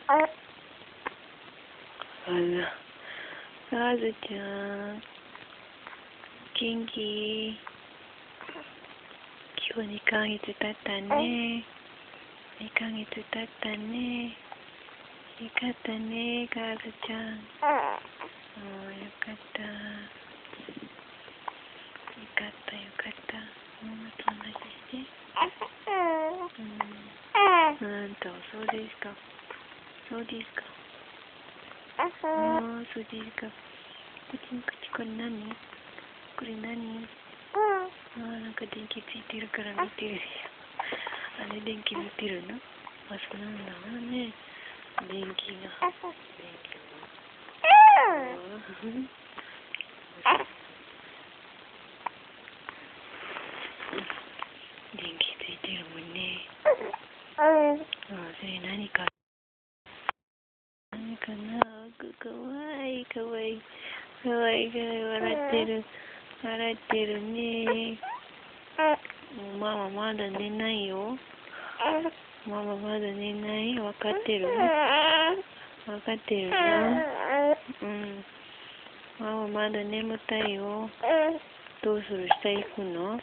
あら、カズちゃん、元気？今日2ヶ月経ったね。2ヶ月経ったね。よかったね、カズちゃん。よかった。よかった、よかった。ママと話して。そうですか。そうですか。そうですか。これ何？これ何？なんか電気ついてるから見てるよ。あれ、電気見てるの？そうなんだろうね。電気が。電気ついてるもんね。それ何かな。かわいい、かわいい。かわいい、笑ってる。笑ってるね。ママまだ寝ないよ。ママまだ寝ない。わかってる？わかってるの？ママまだ眠たいよ。どうする？下行くの？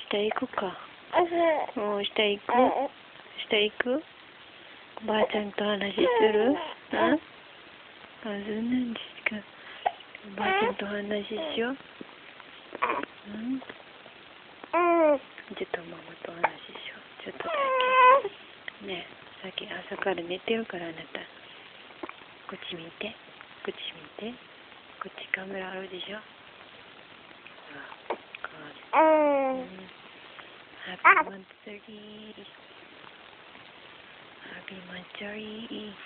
下行くか。下行く？下行く？ばあちゃんと話する？そうなんですか。ばあちゃんと話しよう。ちょっとママと話しよう。ちょっとだけ。ねえ、さっき朝から寝てるからあなた。こっち見て。こっち見て。こっちカメラあるでしょ。ハッピーマンツリー。ハッピーマンツリー。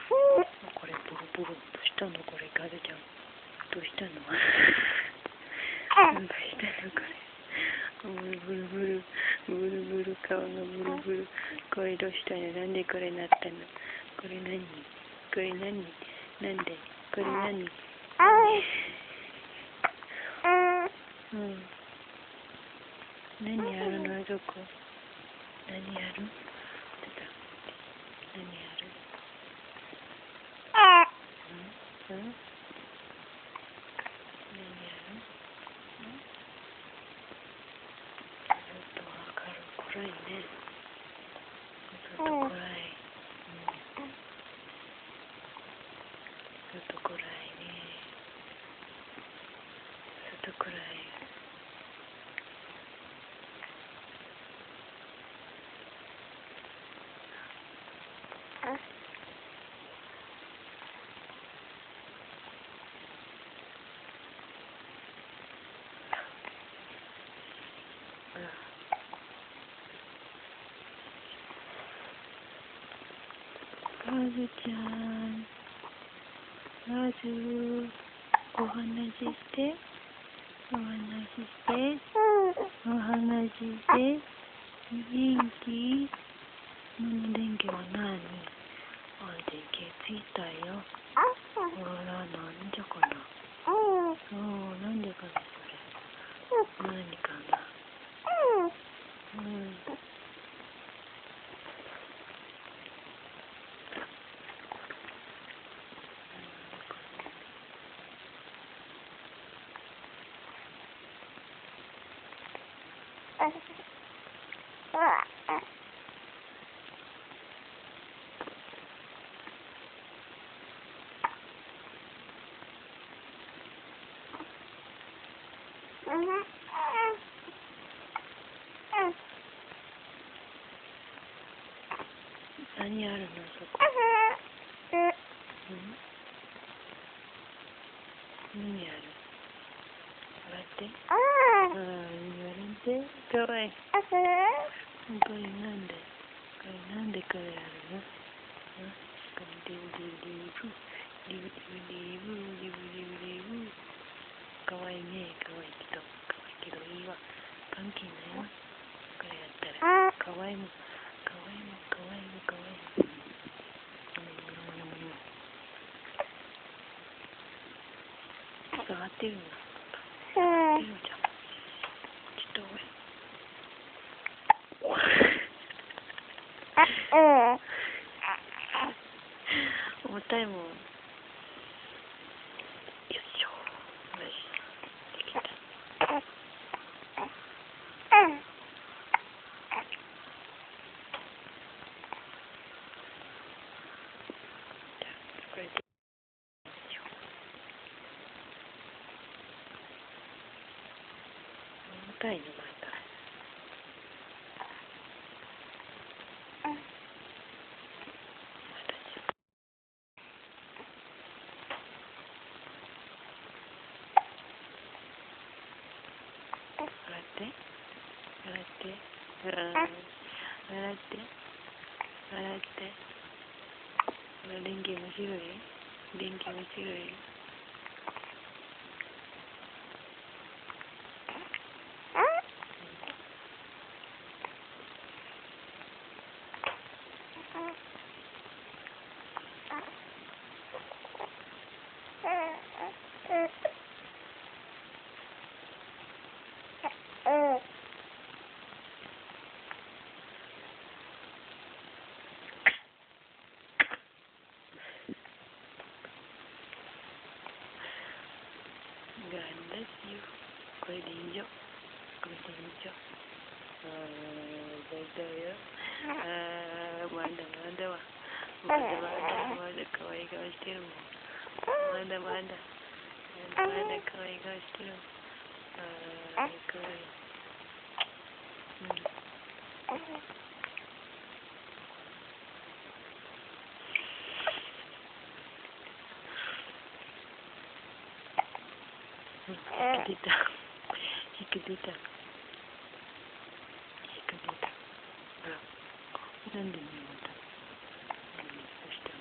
これブルブル。どうしたのこれ、カズちゃん。どうしたの？どうしたのこれ。ブルブルブルブルブル、顔がブルブル。これどうしたの？なんでこれなったの？これ何？これ何？なんで？これ何？何やるの？どこ？何やる？ちょっと何やる？何やる？ちょっと暗いね。ちょっと暗い。ちょっと暗いね。ちょっと暗い。カズちゃん、カズ、お話しして、お話しして、お話しして、元気？電気は何？電気ついたよ。なんじゃかな。なんでかな、それ。何かな。何あるの、そこ。何ある？笑って。笑って。かわいい。これなんで？これなんでこれあるの？これリブリブリブリブリブリブリブリブリブ。かわいいね。かわいいけどいいわ。関係ないわ。これやったら。かわいいもん。かわいいもん。かわいいもん。かわいいもん。触ってるの？触ってるじゃん。ちょっと重たいもん。よいしょ。よし。できた。これで重たいのまた。笑って、笑って、笑って、笑って。電気面白い？電気面白い？Grandes yuk, kue tinjo, beda ya, mada wah, mada kawai stiru, mada kawai stiru, kawai. Hikadita.なんで見えた？そしたら。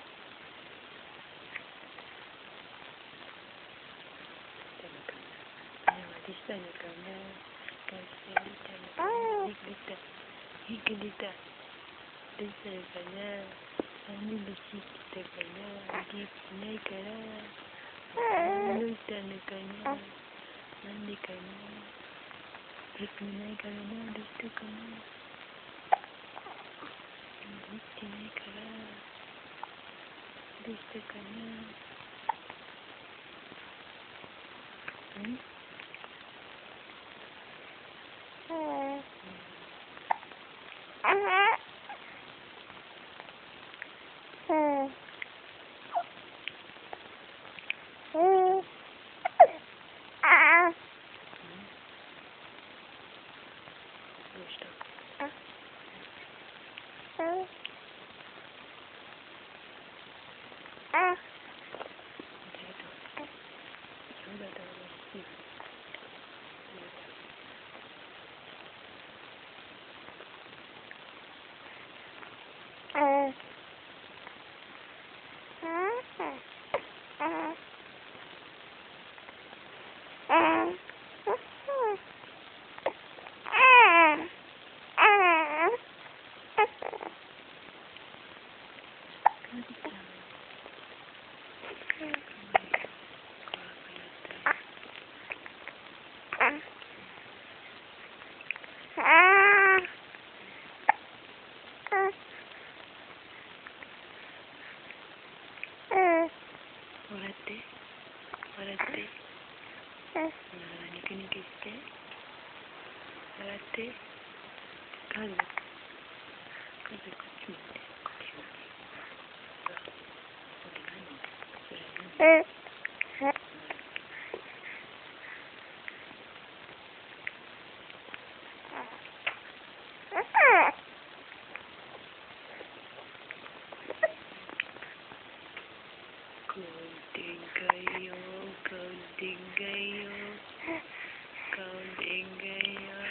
Di sana ka na, kasi hikadita. Di sana ka na, bisita ka na, pinay ka na, sana ka na, nandi ka na, pinay ka na, dito ka na, pinay ka na, dito ka na.笑って。ニキニキして。笑って。こっち見て。こっち見て。それ何？Kau tinggal yo, kau tinggal yo.